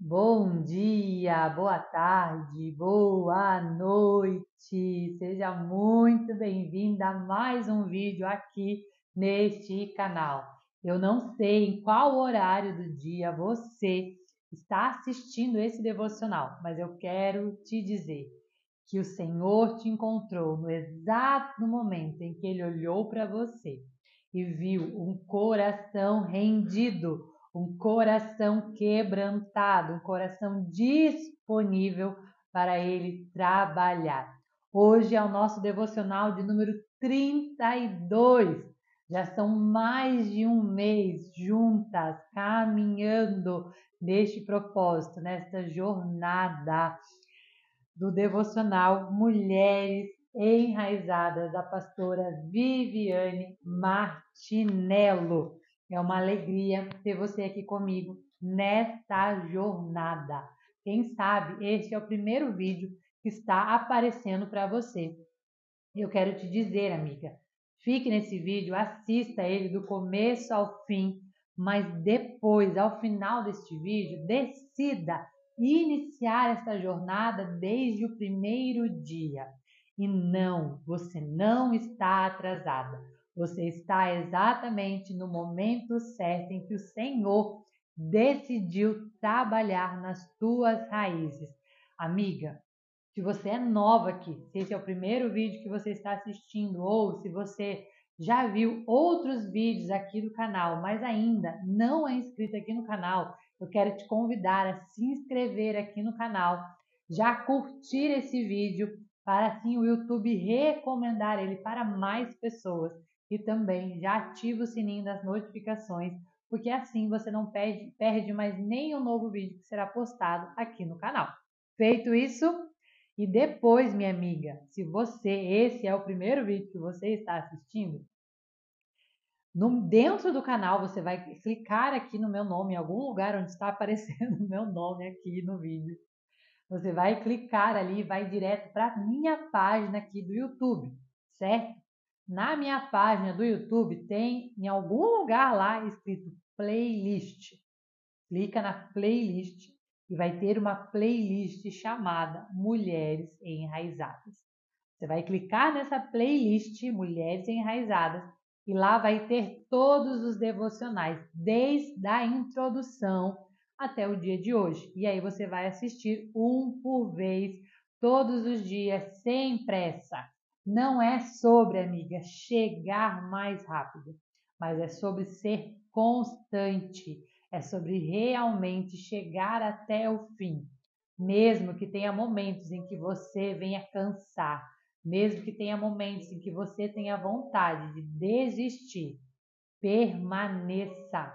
Bom dia, boa tarde, boa noite. Seja muito bem-vinda a mais um vídeo aqui neste canal. Eu não sei em qual horário do dia você está assistindo esse devocional, mas eu quero te dizer que o Senhor te encontrou no exato momento em que Ele olhou para você e viu um coração rendido, um coração quebrantado, um coração disponível para Ele trabalhar. Hoje é o nosso devocional de número 32. Já são mais de um mês juntas, caminhando neste propósito, nesta jornada do devocional Mulheres Enraizadas, da pastora Viviane Martinello. É uma alegria ter você aqui comigo nesta jornada. Quem sabe este é o primeiro vídeo que está aparecendo para você. Eu quero te dizer, amiga, fique nesse vídeo, assista ele do começo ao fim, mas depois, ao final deste vídeo, decida iniciar esta jornada desde o primeiro dia. E não, você não está atrasada. Você está exatamente no momento certo em que o Senhor decidiu trabalhar nas tuas raízes. Amiga, se você é nova aqui, se esse é o primeiro vídeo que você está assistindo ou se você já viu outros vídeos aqui do canal, mas ainda não é inscrito aqui no canal, eu quero te convidar a se inscrever aqui no canal, já curtir esse vídeo para assim o YouTube recomendar ele para mais pessoas e também já ativa o sininho das notificações, porque assim você não perde mais nenhum novo vídeo que será postado aqui no canal. Feito isso, e depois, minha amiga, se esse é o primeiro vídeo que você está assistindo, dentro do canal você vai clicar aqui no meu nome, em algum lugar onde está aparecendo o meu nome aqui no vídeo. Você vai clicar ali e vai direto para a minha página aqui do YouTube, certo? Na minha página do YouTube tem em algum lugar lá escrito playlist. Clica na playlist e vai ter uma playlist chamada Mulheres Enraizadas. Você vai clicar nessa playlist Mulheres Enraizadas e lá vai ter todos os devocionais, desde a introdução até o dia de hoje. E aí você vai assistir um por vez, todos os dias, sem pressa. Não é sobre, amiga, chegar mais rápido, mas é sobre ser constante, é sobre realmente chegar até o fim. Mesmo que tenha momentos em que você venha cansar, mesmo que tenha momentos em que você tenha vontade de desistir, permaneça,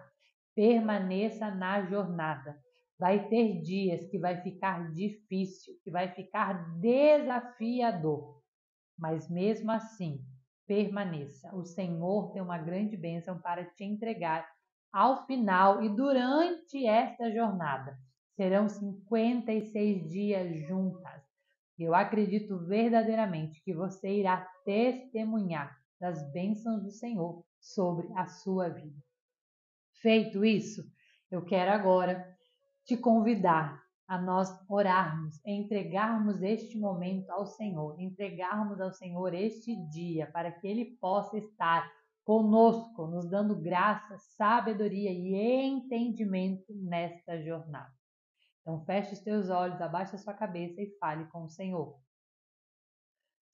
permaneça na jornada. Vai ter dias que vai ficar difícil, que vai ficar desafiador, mas mesmo assim, permaneça. O Senhor tem uma grande bênção para te entregar ao final e durante esta jornada. Serão 56 dias juntas. Eu acredito verdadeiramente que você irá testemunhar das bênçãos do Senhor sobre a sua vida. Feito isso, eu quero agora te convidar a nós orarmos, entregarmos este momento ao Senhor, entregarmos ao Senhor este dia para que Ele possa estar conosco, nos dando graça, sabedoria e entendimento nesta jornada. Então feche os teus olhos, abaixa a sua cabeça e fale com o Senhor.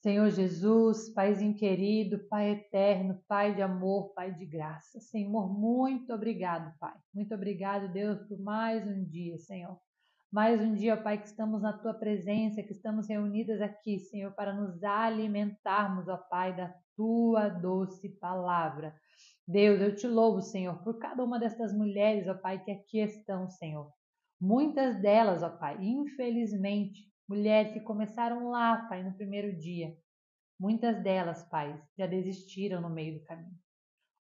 Senhor Jesus, Paizinho querido, Pai eterno, Pai de amor, Pai de graça. Senhor, muito obrigado, Pai. Muito obrigado, Deus, por mais um dia, Senhor. Mais um dia, Pai, que estamos na Tua presença, que estamos reunidas aqui, Senhor, para nos alimentarmos, ó Pai, da Tua doce palavra. Deus, eu te louvo, Senhor, por cada uma destas mulheres, ó Pai, que aqui estão, Senhor. Muitas delas, ó Pai, infelizmente, mulheres que começaram lá, Pai, no primeiro dia. Muitas delas, Pai, já desistiram no meio do caminho.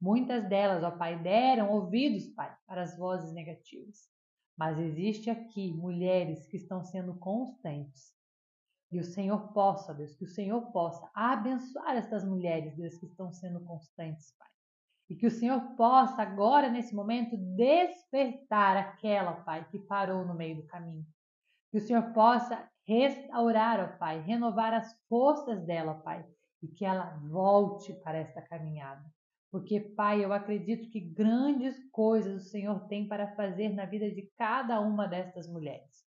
Muitas delas, ó Pai, deram ouvidos, Pai, para as vozes negativas. Mas existe aqui mulheres que estão sendo constantes. E o Senhor possa, Deus, que o Senhor possa abençoar estas mulheres, Deus, que estão sendo constantes, Pai. E que o Senhor possa agora, nesse momento, despertar aquela, Pai, que parou no meio do caminho. Que o Senhor possa restaurar, ó Pai, renovar as forças dela, Pai, e que ela volte para esta caminhada. Porque, Pai, eu acredito que grandes coisas o Senhor tem para fazer na vida de cada uma destas mulheres.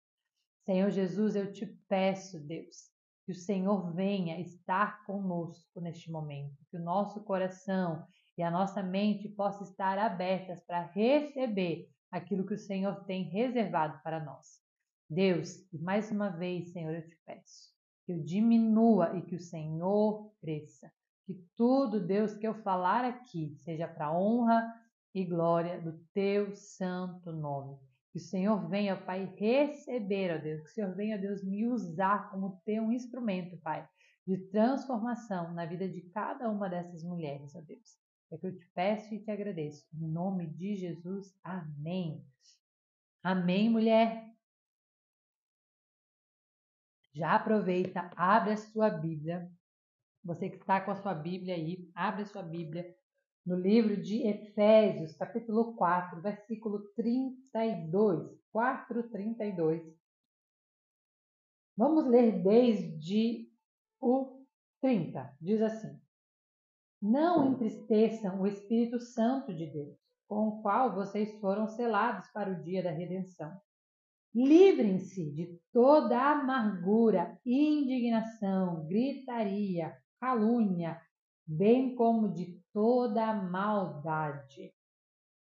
Senhor Jesus, eu te peço, Deus, que o Senhor venha estar conosco neste momento, que o nosso coração e a nossa mente possam estar abertas para receber aquilo que o Senhor tem reservado para nós. Deus, e mais uma vez, Senhor, eu te peço que eu diminua e que o Senhor cresça. Que tudo, Deus, que eu falar aqui seja para honra e glória do teu santo nome. Que o Senhor venha, Pai, receber, ó Deus. Que o Senhor venha, Deus, me usar como teu instrumento, Pai, de transformação na vida de cada uma dessas mulheres, ó Deus. É que eu te peço e te agradeço. Em nome de Jesus, amém. Amém, mulher. Já aproveita, abre a sua Bíblia. Você que está com a sua Bíblia aí, abre a sua Bíblia no livro de Efésios, capítulo 4, versículo 32. 4:32. Vamos ler desde o 30. Diz assim: Não entristeçam o Espírito Santo de Deus, com o qual vocês foram selados para o dia da redenção. Livrem-se de toda amargura, indignação, gritaria, calúnia, bem como de toda maldade.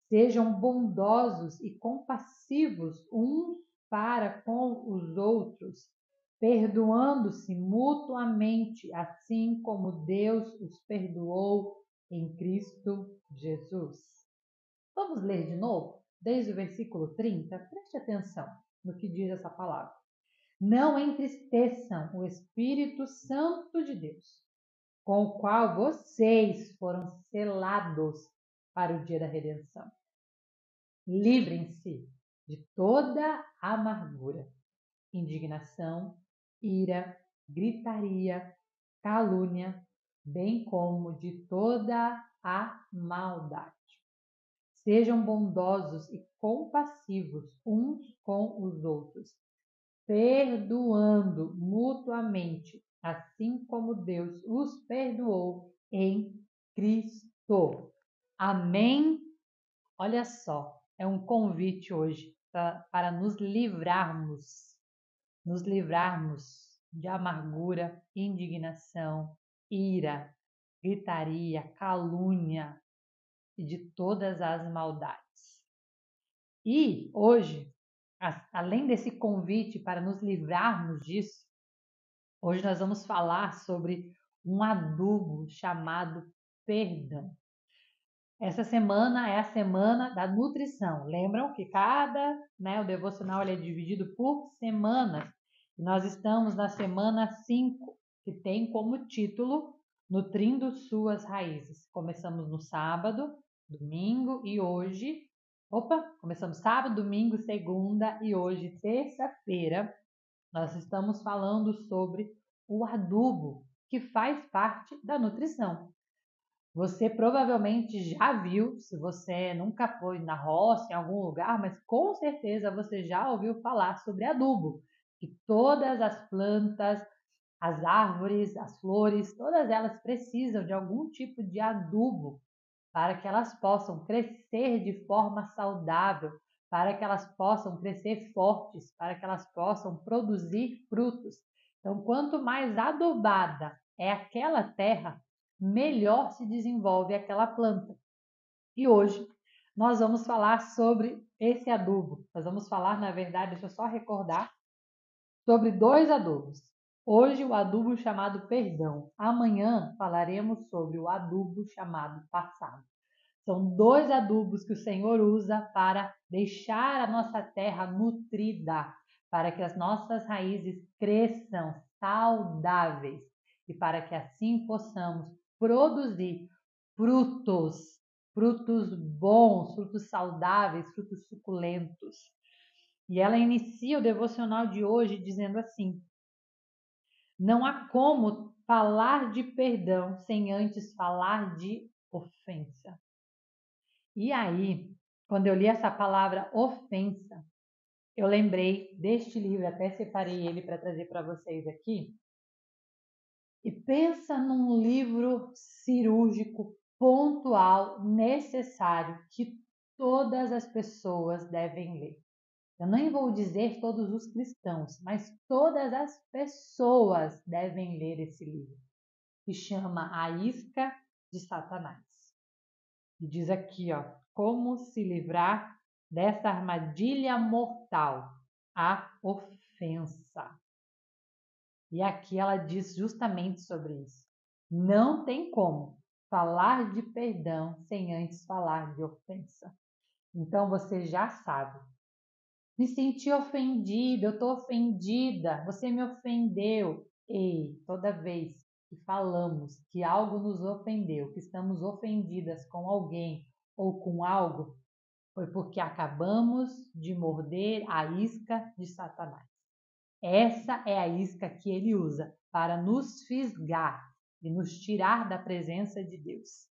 Sejam bondosos e compassivos uns para com os outros, perdoando-se mutuamente, assim como Deus os perdoou em Cristo Jesus. Vamos ler de novo, desde o versículo 30. Preste atenção no que diz essa palavra. Não entristeçam o Espírito Santo de Deus, com o qual vocês foram selados para o dia da redenção. Livrem-se de toda amargura, indignação, ira, gritaria, calúnia, bem como de toda a maldade. Sejam bondosos e compassivos uns com os outros, perdoando mutuamente, assim como Deus os perdoou em Cristo. Amém? Olha só, é um convite hoje para nos livrarmos de amargura, indignação, ira, gritaria, calúnia e de todas as maldades. E hoje, além desse convite para nos livrarmos disso, hoje nós vamos falar sobre um adubo chamado perdão. Essa semana é a semana da nutrição. Lembram que o devocional ele é dividido por semanas. E nós estamos na semana 5, que tem como título Nutrindo Suas Raízes. Começamos no sábado, domingo e hoje. Começamos sábado, domingo, segunda e hoje, terça-feira. Nós estamos falando sobre o adubo, que faz parte da nutrição. Você provavelmente já viu, se você nunca foi na roça, em algum lugar, mas com certeza você já ouviu falar sobre adubo, que todas as plantas, as árvores, as flores, todas elas precisam de algum tipo de adubo para que elas possam crescer de forma saudável, para que elas possam crescer fortes, para que elas possam produzir frutos. Então, quanto mais adubada é aquela terra, melhor se desenvolve aquela planta. E hoje nós vamos falar sobre esse adubo. Nós vamos falar, na verdade, deixa eu só recordar, sobre 2 adubos. Hoje o adubo chamado perdão. Amanhã falaremos sobre o adubo chamado passado. São 2 adubos que o Senhor usa para deixar a nossa terra nutrida, para que as nossas raízes cresçam saudáveis e para que assim possamos produzir frutos bons, frutos saudáveis, frutos suculentos. E ela inicia o devocional de hoje dizendo assim: não há como falar de perdão sem antes falar de ofensa. E aí, quando eu li essa palavra ofensa, eu lembrei deste livro, até separei ele para trazer para vocês aqui. E pensa num livro cirúrgico, pontual, necessário, que todas as pessoas devem ler. Eu nem vou dizer todos os cristãos, mas todas as pessoas devem ler esse livro, que chama A Isca de Satanás. E diz aqui, ó, como se livrar dessa armadilha mortal, a ofensa. E aqui ela diz justamente sobre isso. Não tem como falar de perdão sem antes falar de ofensa. Então você já sabe. Me senti ofendido, eu estou ofendida, você me ofendeu. Ei, toda vez que falamos que algo nos ofendeu, que estamos ofendidas com alguém ou com algo, foi porque acabamos de morder a isca de Satanás. Essa é a isca que ele usa para nos fisgar e nos tirar da presença de Deus.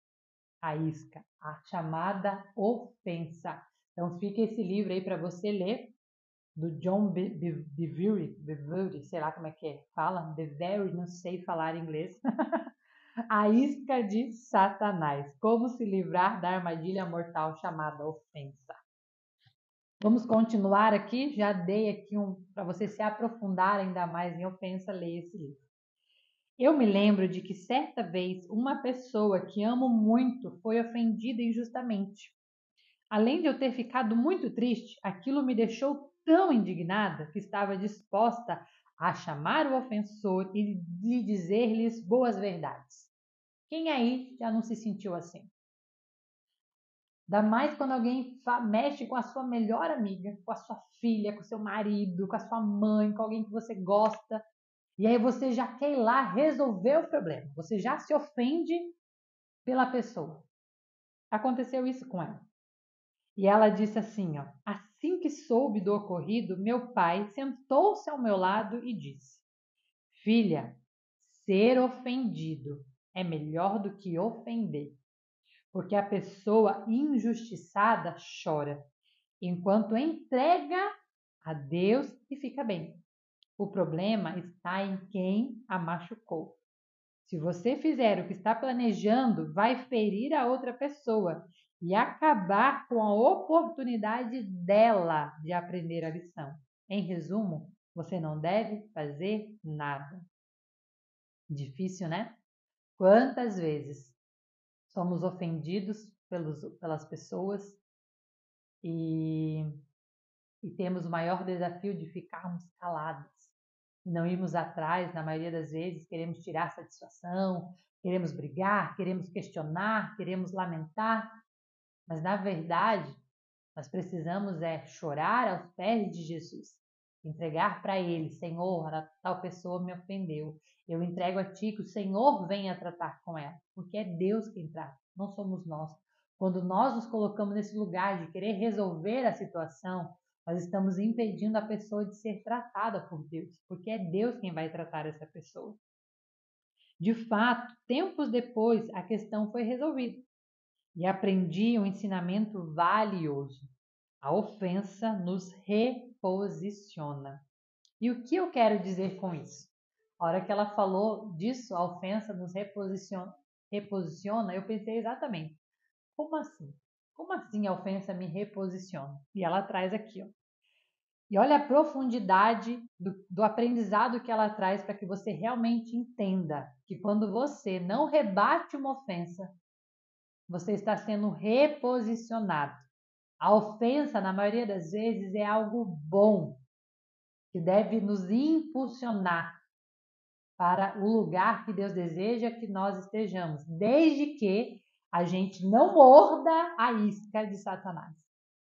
A isca, a chamada ofensa. Então fica esse livro aí para você ler, do John Bevere, sei lá como é que fala, Bevere, não sei falar inglês. A isca de Satanás, como se livrar da armadilha mortal chamada ofensa. Vamos continuar aqui, já dei aqui para você se aprofundar ainda mais em ofensa, leia esse livro. Eu me lembro de que certa vez uma pessoa que amo muito foi ofendida injustamente. Além de eu ter ficado muito triste, aquilo me deixou tão indignada que estava disposta a chamar o ofensor e lhe dizer-lhes boas verdades. Quem aí já não se sentiu assim? Ainda mais quando alguém mexe com a sua melhor amiga, com a sua filha, com o seu marido, com a sua mãe, com alguém que você gosta. E aí você já quer ir lá resolver o problema. Você já se ofende pela pessoa. Aconteceu isso com ela. E ela disse assim, ó, assim que soube do ocorrido, meu pai sentou-se ao meu lado e disse: Filha, ser ofendido é melhor do que ofender, porque a pessoa injustiçada chora, enquanto entrega a Deus e fica bem. O problema está em quem a machucou. Se você fizer o que está planejando, vai ferir a outra pessoa e acabar com a oportunidade dela de aprender a lição. Em resumo, você não deve fazer nada. Difícil, né? Quantas vezes somos ofendidos pelas pessoas e temos o maior desafio de ficarmos calados, não irmos atrás, na maioria das vezes, queremos tirar satisfação, queremos brigar, queremos questionar, queremos lamentar, mas na verdade nós precisamos chorar aos pés de Jesus, entregar para Ele: Senhor, a tal pessoa me ofendeu, eu entrego a Ti que o Senhor venha tratar com ela, porque é Deus quem trata, não somos nós. Quando nós nos colocamos nesse lugar de querer resolver a situação, nós estamos impedindo a pessoa de ser tratada por Deus, porque é Deus quem vai tratar essa pessoa. De fato, tempos depois, a questão foi resolvida e aprendi um ensinamento valioso. A ofensa nos reposiciona. E o que eu quero dizer com isso? A hora que ela falou disso, a ofensa nos reposiciona, eu pensei exatamente, como assim? Como assim a ofensa me reposiciona? E ela traz aqui, ó. E olha a profundidade do aprendizado que ela traz para que você realmente entenda que quando você não rebate uma ofensa, você está sendo reposicionado. A ofensa, na maioria das vezes, é algo bom, que deve nos impulsionar para o lugar que Deus deseja que nós estejamos, desde que a gente não morda a isca de Satanás.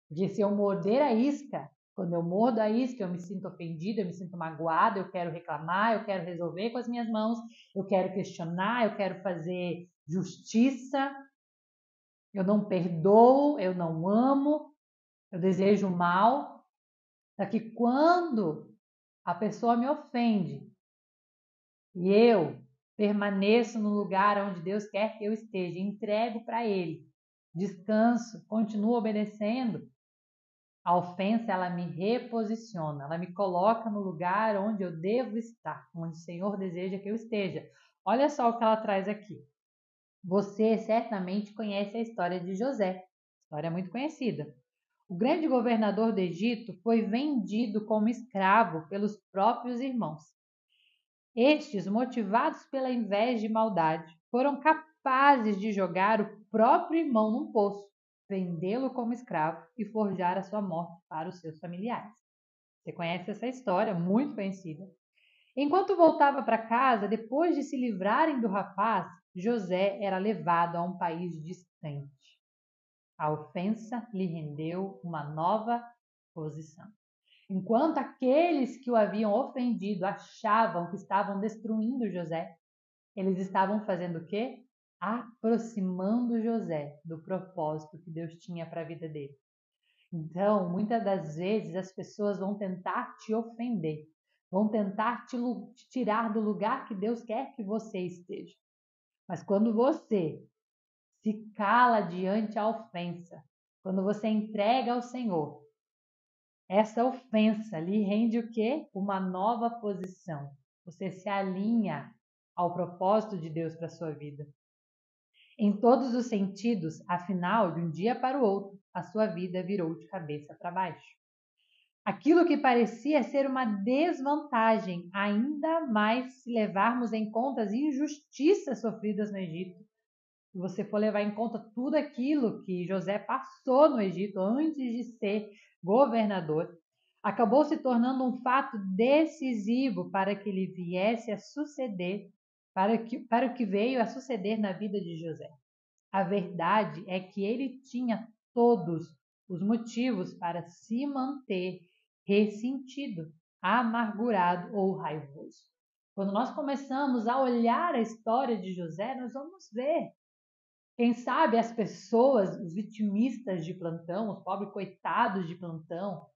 Porque se eu morder a isca, quando eu mordo a isca, eu me sinto ofendida, eu me sinto magoada, eu quero reclamar, eu quero resolver com as minhas mãos, eu quero questionar, eu quero fazer justiça, eu não perdoo, eu não amo, eu desejo mal, para que quando a pessoa me ofende e eu permaneço no lugar onde Deus quer que eu esteja, entrego para Ele, descanso, continuo obedecendo, a ofensa, ela me reposiciona, ela me coloca no lugar onde eu devo estar, onde o Senhor deseja que eu esteja. Olha só o que ela traz aqui. Você certamente conhece a história de José, história muito conhecida. O grande governador do Egito foi vendido como escravo pelos próprios irmãos. Estes, motivados pela inveja e maldade, foram capazes de jogar o próprio irmão num poço, vendê-lo como escravo e forjar a sua morte para os seus familiares. Você conhece essa história, muito conhecida. Enquanto voltava para casa, depois de se livrarem do rapaz, José era levado a um país distante. A ofensa lhe rendeu uma nova posição. Enquanto aqueles que o haviam ofendido achavam que estavam destruindo José, eles estavam fazendo o quê? Aproximando José do propósito que Deus tinha para a vida dele. Então, muitas das vezes as pessoas vão tentar te ofender, vão tentar te tirar do lugar que Deus quer que você esteja. Mas quando você se cala diante a ofensa, quando você entrega ao Senhor, essa ofensa lhe rende o quê? Uma nova posição. Você se alinha ao propósito de Deus para a sua vida. Em todos os sentidos, afinal, de um dia para o outro, a sua vida virou de cabeça para baixo. Aquilo que parecia ser uma desvantagem, ainda mais se levarmos em conta as injustiças sofridas no Egito. Se você for levar em conta tudo aquilo que José passou no Egito antes de ser governador, acabou se tornando um fato decisivo para que ele viesse a suceder, para o que veio a suceder na vida de José. A verdade é que ele tinha todos os motivos para se manter ressentido, amargurado ou raivoso. Quando nós começamos a olhar a história de José, nós vamos ver. Quem sabe as pessoas, os vitimistas de plantão, os pobres coitados de plantão,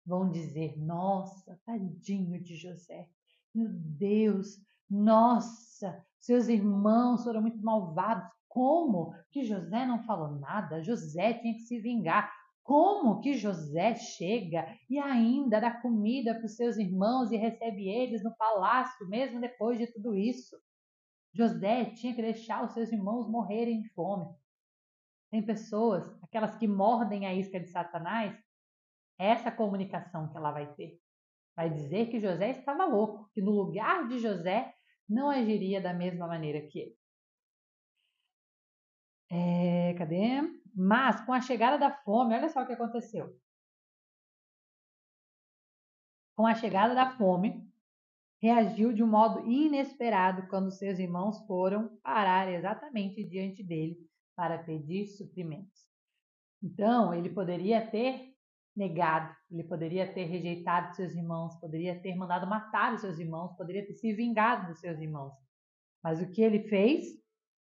vão dizer: nossa, tadinho de José, meu Deus, nossa, seus irmãos foram muito malvados. Como que José não falou nada? José tinha que se vingar. Como que José chega e ainda dá comida para os seus irmãos e recebe eles no palácio, mesmo depois de tudo isso? José tinha que deixar os seus irmãos morrerem de fome. Tem pessoas, aquelas que mordem a isca de Satanás, é essa comunicação que ela vai ter. Vai dizer que José estava louco, que no lugar de José não agiria da mesma maneira que ele. Cadê? Mas com a chegada da fome, olha só o que aconteceu. Com a chegada da fome, reagiu de um modo inesperado quando seus irmãos foram parar exatamente diante dele para pedir suprimentos. Então, ele poderia ter negado, ele poderia ter rejeitado seus irmãos, poderia ter mandado matar os seus irmãos, poderia ter se vingado dos seus irmãos. Mas o que ele fez?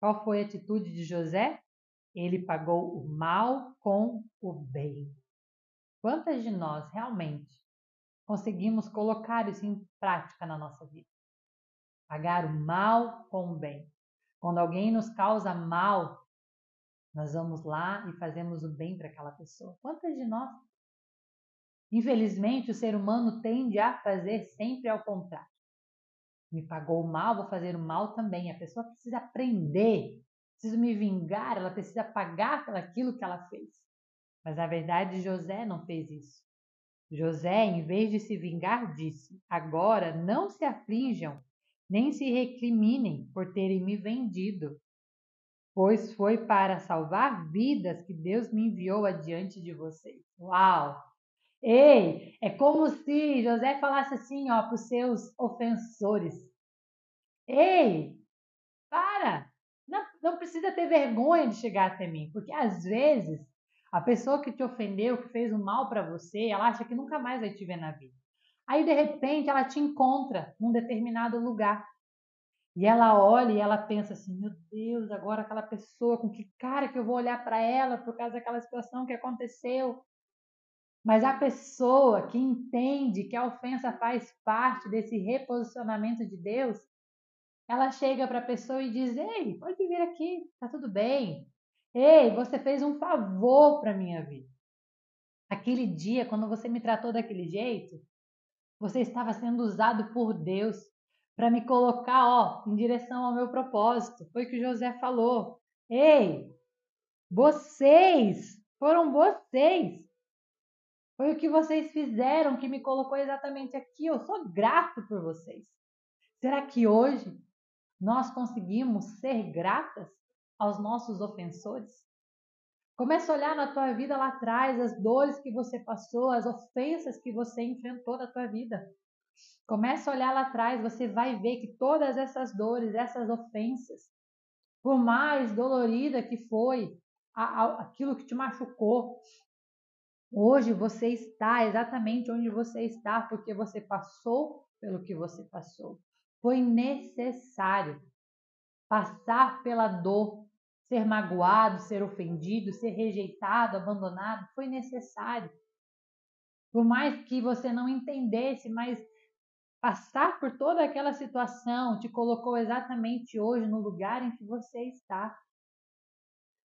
Qual foi a atitude de José? Ele pagou o mal com o bem. Quantas de nós realmente conseguimos colocar isso em prática na nossa vida? Pagar o mal com o bem. Quando alguém nos causa mal, nós vamos lá e fazemos o bem para aquela pessoa. Quantas de nós? Infelizmente, o ser humano tende a fazer sempre ao contrário. Me pagou o mal, vou fazer o mal também. A pessoa precisa aprender, precisa me vingar, ela precisa pagar por aquilo que ela fez. Mas na verdade, José não fez isso. José, em vez de se vingar, disse: agora não se aflijam, nem se recriminem por terem me vendido, pois foi para salvar vidas que Deus me enviou adiante de vocês. Uau! Ei, é como se José falasse assim, ó, para os seus ofensores: ei, para! Não precisa ter vergonha de chegar até mim, porque às vezes a pessoa que te ofendeu, que fez o mal para você, ela acha que nunca mais vai te ver na vida. Aí de repente ela te encontra num determinado lugar e ela olha e ela pensa assim: meu Deus, agora aquela pessoa, com que cara que eu vou olhar para ela por causa daquela situação que aconteceu? Mas a pessoa que entende que a ofensa faz parte desse reposicionamento de Deus, ela chega para a pessoa e diz: ei, pode vir aqui, tá tudo bem. Ei, você fez um favor para minha vida. Aquele dia, quando você me tratou daquele jeito, você estava sendo usado por Deus para me colocar, em direção ao meu propósito. Foi o que José falou. Ei, foram vocês. Foi o que vocês fizeram que me colocou exatamente aqui. Eu sou grato por vocês. Será que hoje nós conseguimos ser gratas aos nossos ofensores? Comece a olhar na tua vida lá atrás, as dores que você passou, as ofensas que você enfrentou na tua vida. Comece a olhar lá atrás, você vai ver que todas essas dores, essas ofensas, por mais dolorida que foi aquilo que te machucou, hoje você está exatamente onde você está, porque você passou pelo que você passou. Foi necessário passar pela dor, ser magoado, ser ofendido, ser rejeitado, abandonado, foi necessário. Por mais que você não entendesse, mas passar por toda aquela situação te colocou exatamente hoje no lugar em que você está.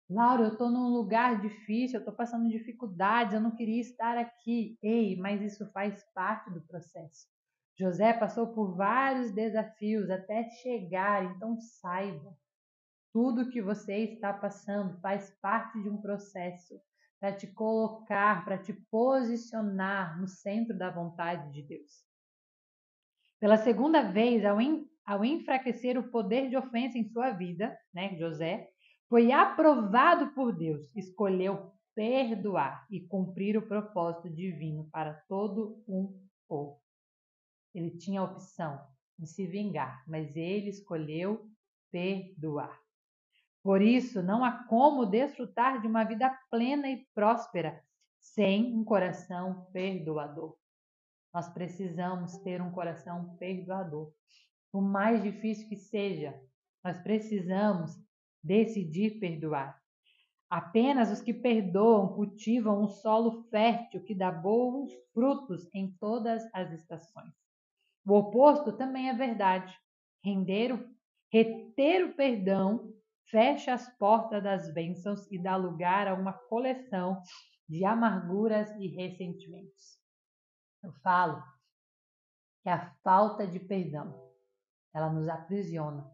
Laura, eu estou num lugar difícil, eu estou passando dificuldades, eu não queria estar aqui. Ei, mas isso faz parte do processo. José passou por vários desafios até chegar, então saiba, tudo que você está passando faz parte de um processo para te colocar, para te posicionar no centro da vontade de Deus. Pela segunda vez, ao enfraquecer o poder de ofensa em sua vida, José foi aprovado por Deus, escolheu perdoar e cumprir o propósito divino para todo um povo. Ele tinha a opção de se vingar, mas ele escolheu perdoar. Por isso, não há como desfrutar de uma vida plena e próspera sem um coração perdoador. Nós precisamos ter um coração perdoador. Por mais difícil que seja, nós precisamos decidir perdoar. Apenas os que perdoam cultivam um solo fértil que dá bons frutos em todas as estações. O oposto também é verdade. Reter o perdão fecha as portas das bênçãos e dá lugar a uma coleção de amarguras e ressentimentos. Eu falo que a falta de perdão, ela nos aprisiona.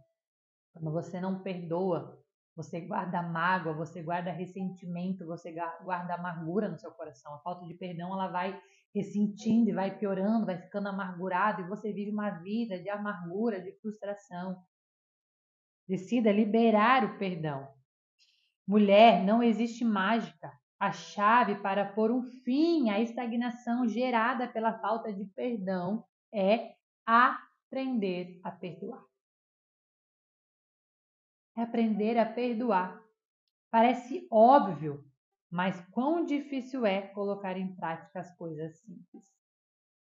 Quando você não perdoa, você guarda mágoa, você guarda ressentimento, você guarda amargura no seu coração. A falta de perdão, ela vai ressentindo e vai piorando, vai ficando amargurado e você vive uma vida de amargura, de frustração. Decida liberar o perdão. Mulher, não existe mágica. A chave para pôr um fim à estagnação gerada pela falta de perdão é aprender a perdoar. É aprender a perdoar. Parece óbvio, mas quão difícil é colocar em prática as coisas simples.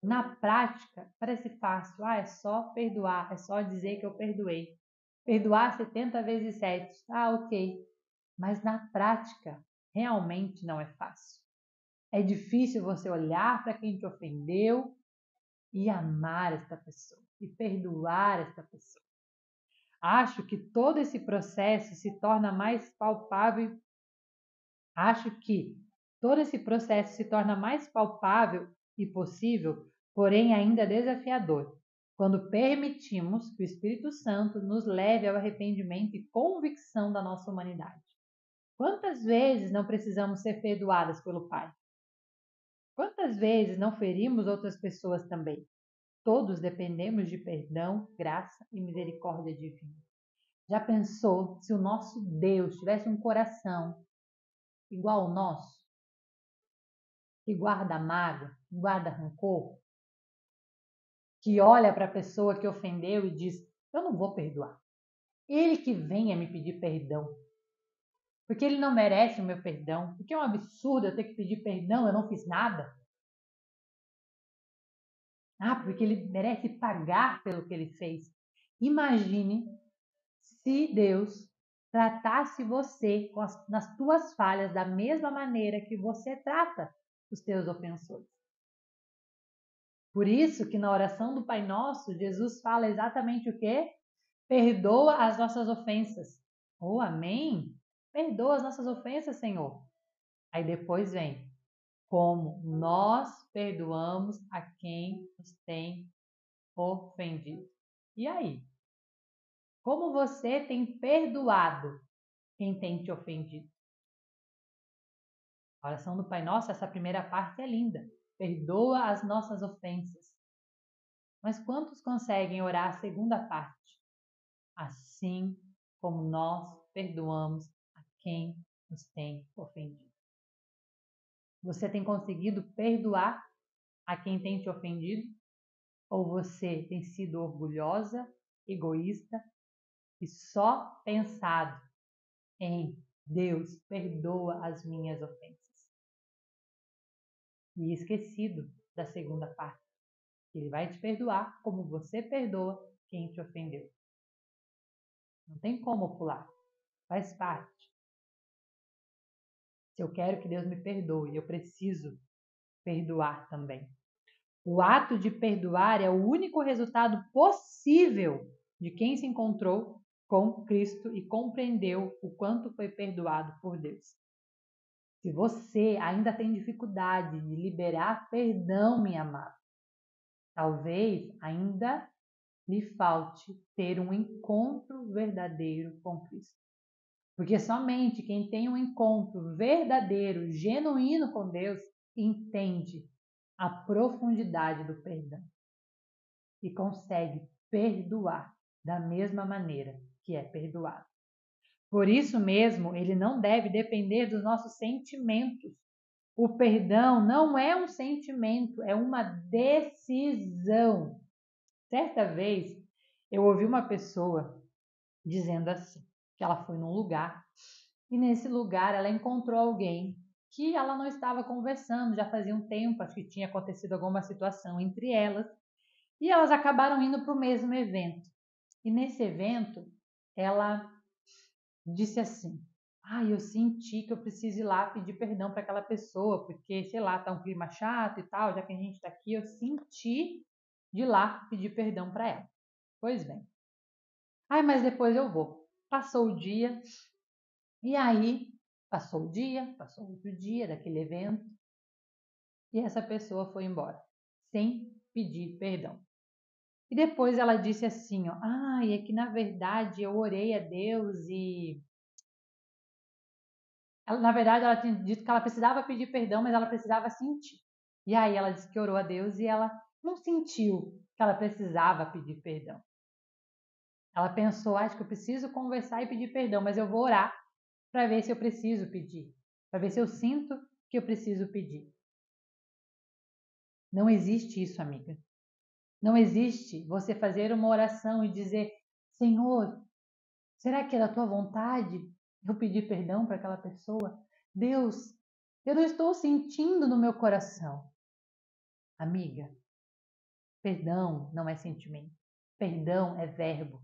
Na prática, parece fácil. É só perdoar, é só dizer que eu perdoei. Perdoar 70 vezes 7. Ok. Mas na prática, realmente não é fácil. É difícil você olhar para quem te ofendeu e amar esta pessoa, e perdoar esta pessoa. Acho que todo esse processo se torna mais palpável. Acho que todo esse processo se torna mais palpável e possível, porém ainda desafiador, quando permitimos que o Espírito Santo nos leve ao arrependimento e convicção da nossa humanidade. Quantas vezes não precisamos ser perdoadas pelo Pai? Quantas vezes não ferimos outras pessoas também? Todos dependemos de perdão, graça e misericórdia divina. Já pensou se o nosso Deus tivesse um coração igual ao nosso? Que guarda mágoa, que guarda rancor? Que olha para a pessoa que ofendeu e diz, eu não vou perdoar. Ele que venha me pedir perdão. Porque ele não merece o meu perdão. Porque é um absurdo eu ter que pedir perdão, eu não fiz nada. Porque ele merece pagar pelo que ele fez. Imagine se Deus tratasse você nas tuas falhas da mesma maneira que você trata os teus ofensores. Por isso que na oração do Pai Nosso, Jesus fala exatamente o quê? Perdoa as nossas ofensas. Amém? perdoa as nossas ofensas, Senhor. Aí depois vem, como nós perdoamos a quem nos tem ofendido. E aí? Como você tem perdoado quem tem te ofendido? A oração do Pai Nosso, essa primeira parte é linda. Perdoa as nossas ofensas. Mas quantos conseguem orar a segunda parte? Assim como nós perdoamos a quem nos tem ofendido. Você tem conseguido perdoar a quem tem te ofendido? Ou você tem sido orgulhosa, egoísta e só pensado em Deus, perdoa as minhas ofensas? E esquecido da segunda parte. Ele vai te perdoar como você perdoa quem te ofendeu. Não tem como pular. Faz parte. Se eu quero que Deus me perdoe, eu preciso perdoar também. O ato de perdoar é o único resultado possível de quem se encontrou com Cristo e compreendeu o quanto foi perdoado por Deus. Se você ainda tem dificuldade de liberar perdão, minha amada, talvez ainda lhe falte ter um encontro verdadeiro com Cristo. Porque somente quem tem um encontro verdadeiro, genuíno com Deus, entende a profundidade do perdão e consegue perdoar da mesma maneira que é perdoado. Por isso mesmo, ele não deve depender dos nossos sentimentos. O perdão não é um sentimento, é uma decisão. Certa vez, eu ouvi uma pessoa dizendo assim, que ela foi num lugar e nesse lugar ela encontrou alguém que ela não estava conversando, já fazia um tempo, acho que tinha acontecido alguma situação entre elas, e elas acabaram indo para o mesmo evento. E nesse evento, ela disse assim, eu senti que eu preciso ir lá pedir perdão para aquela pessoa, porque, sei lá, tá um clima chato e tal, já que a gente está aqui, eu senti de ir lá pedir perdão para ela. Pois bem. Mas depois eu vou. Passou o dia, e aí passou o dia, passou outro dia daquele evento, e essa pessoa foi embora, sem pedir perdão. E depois ela disse assim, é que na verdade eu orei a Deus e... na verdade ela tinha dito que ela precisava pedir perdão, mas ela precisava sentir. E aí ela disse que orou a Deus e ela não sentiu que ela precisava pedir perdão. Ela pensou, acho que eu preciso conversar e pedir perdão, mas eu vou orar para ver se eu preciso pedir, para ver se eu sinto que eu preciso pedir. Não existe isso, amiga. Não existe você fazer uma oração e dizer, Senhor, será que é da tua vontade eu pedir perdão para aquela pessoa? Deus, eu não estou sentindo no meu coração. Amiga, perdão não é sentimento. Perdão é verbo,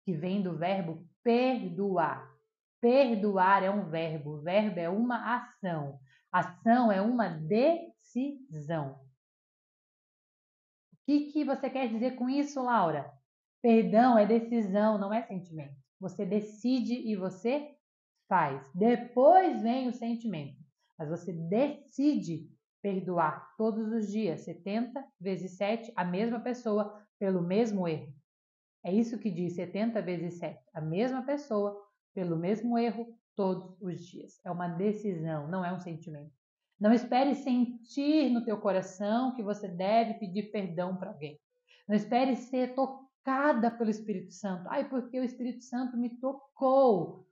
que vem do verbo perdoar. Perdoar é um verbo, o verbo é uma ação. Ação é uma decisão. O que você quer dizer com isso, Laura? Perdão é decisão, não é sentimento. Você decide e você faz. Depois vem o sentimento. Mas você decide perdoar todos os dias, 70 vezes 7, a mesma pessoa pelo mesmo erro. É isso que diz 70 vezes 7, a mesma pessoa pelo mesmo erro todos os dias. É uma decisão, não é um sentimento. Não espere sentir no teu coração que você deve pedir perdão para alguém. Não espere ser tocada pelo Espírito Santo. Porque o Espírito Santo me tocou.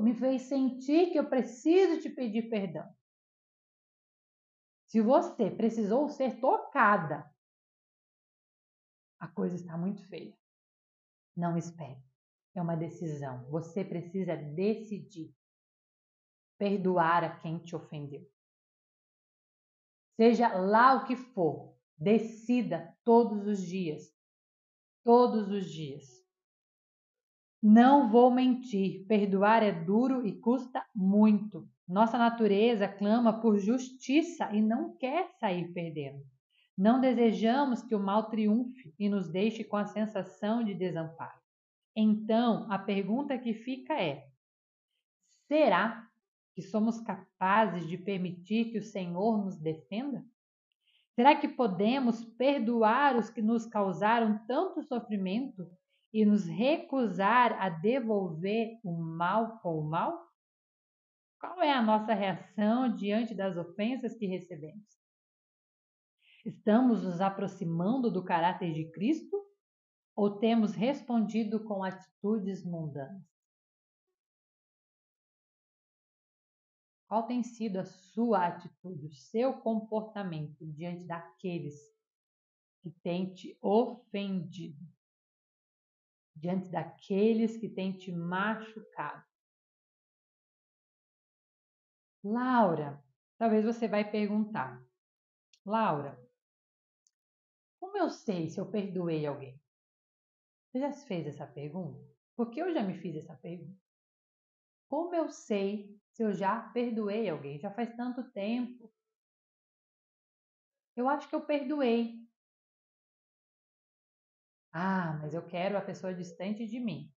Me fez sentir que eu preciso te pedir perdão. Se você precisou ser tocada, a coisa está muito feia. Não espere. É uma decisão. Você precisa decidir perdoar a quem te ofendeu. Seja lá o que for, decida todos os dias. Todos os dias. Não vou mentir, perdoar é duro e custa muito. Nossa natureza clama por justiça e não quer sair perdendo. Não desejamos que o mal triunfe e nos deixe com a sensação de desamparo. Então, a pergunta que fica é: Será que somos capazes de permitir que o Senhor nos defenda? Será que podemos perdoar os que nos causaram tanto sofrimento e nos recusar a devolver o mal com o mal? Qual é a nossa reação diante das ofensas que recebemos? Estamos nos aproximando do caráter de Cristo ou temos respondido com atitudes mundanas? Qual tem sido a sua atitude, o seu comportamento diante daqueles que têm te ofendido? Diante daqueles que têm te machucado? Laura, talvez você vai perguntar, Laura, como eu sei se eu perdoei alguém? Você já se fez essa pergunta? Porque eu já me fiz essa pergunta. Como eu sei se eu já perdoei alguém? Já faz tanto tempo. Eu acho que eu perdoei. Ah, mas eu quero a pessoa distante de mim.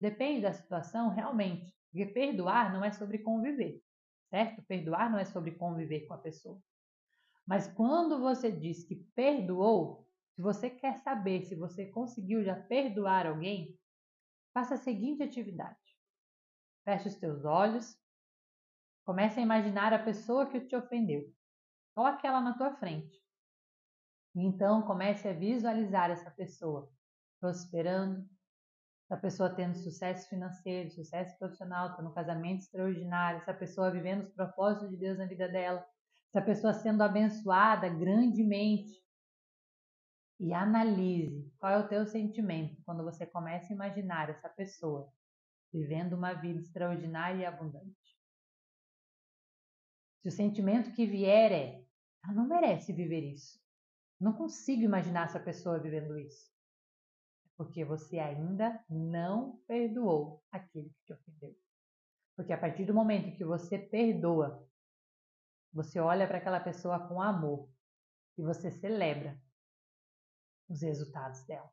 Depende da situação, realmente. Porque perdoar não é sobre conviver, certo? Perdoar não é sobre conviver com a pessoa. Mas quando você diz que perdoou, se você quer saber se você conseguiu já perdoar alguém, faça a seguinte atividade. Feche os teus olhos, comece a imaginar a pessoa que te ofendeu. Coloque ela na tua frente. E então comece a visualizar essa pessoa prosperando, essa pessoa tendo sucesso financeiro, sucesso profissional, tendo um casamento extraordinário, essa pessoa vivendo os propósitos de Deus na vida dela, essa pessoa sendo abençoada grandemente. E analise qual é o teu sentimento quando você começa a imaginar essa pessoa vivendo uma vida extraordinária e abundante. Se o sentimento que vier é, ela não merece viver isso, não consigo imaginar essa pessoa vivendo isso, porque você ainda não perdoou aquele que te ofendeu. Porque a partir do momento que você perdoa, você olha para aquela pessoa com amor e você celebra os resultados dela.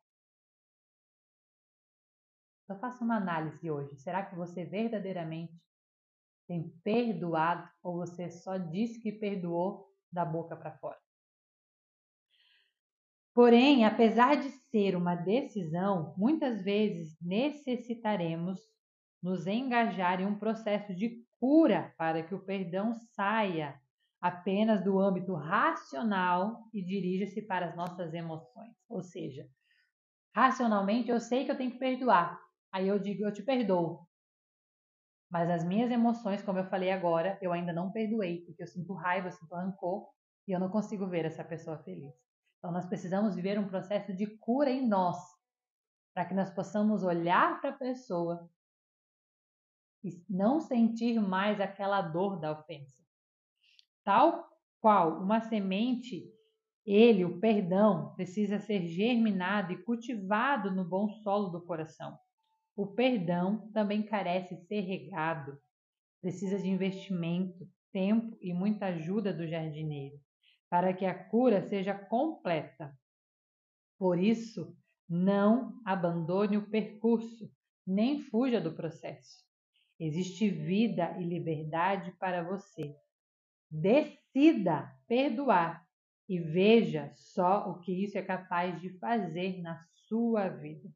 Então faça uma análise hoje. Será que você verdadeiramente tem perdoado ou você só disse que perdoou da boca para fora? Porém, apesar de ser uma decisão, muitas vezes necessitaremos nos engajar em um processo de cura para que o perdão saia apenas do âmbito racional e dirija-se para as nossas emoções. Ou seja, racionalmente eu sei que eu tenho que perdoar. Aí eu digo, eu te perdoo. Mas as minhas emoções, como eu falei agora, eu ainda não perdoei, porque eu sinto raiva, eu sinto rancor e eu não consigo ver essa pessoa feliz. Então nós precisamos viver um processo de cura em nós, para que nós possamos olhar para a pessoa e não sentir mais aquela dor da ofensa. Tal qual uma semente, o perdão, precisa ser germinado e cultivado no bom solo do coração. O perdão também carece ser regado, precisa de investimento, tempo e muita ajuda do jardineiro, para que a cura seja completa. Por isso, não abandone o percurso, nem fuja do processo. Existe vida e liberdade para você. Decida perdoar e veja só o que isso é capaz de fazer na sua vida.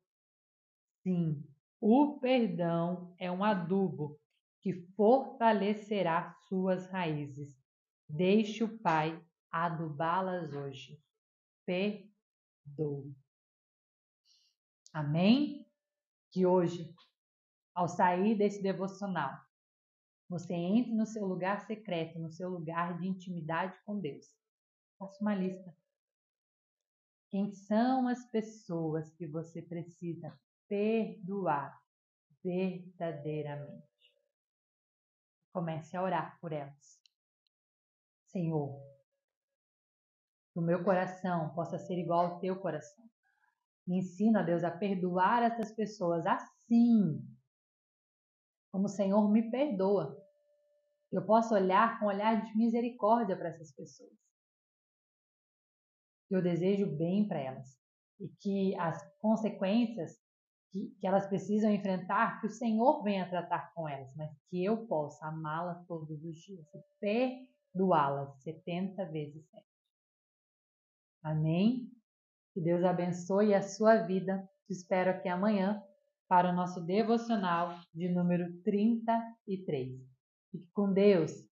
Sim, o perdão é um adubo que fortalecerá suas raízes. Deixe o Pai adubá-las hoje. Perdoe. Amém? Que hoje, ao sair desse devocional, você entre no seu lugar secreto, no seu lugar de intimidade com Deus. Faça uma lista. Quem são as pessoas que você precisa perdoar verdadeiramente? Comece a orar por elas. Senhor, que o meu coração possa ser igual ao teu coração. Me ensina, Deus, a perdoar essas pessoas assim como o Senhor me perdoa. Eu posso olhar com um olhar de misericórdia para essas pessoas. Eu desejo bem para elas e que as consequências que elas precisam enfrentar, que o Senhor venha tratar com elas, mas que eu possa amá-las todos os dias e perdoá-las 70 vezes 7. Amém? Que Deus abençoe a sua vida. Te espero aqui amanhã para o nosso devocional de número 33. Fique com Deus.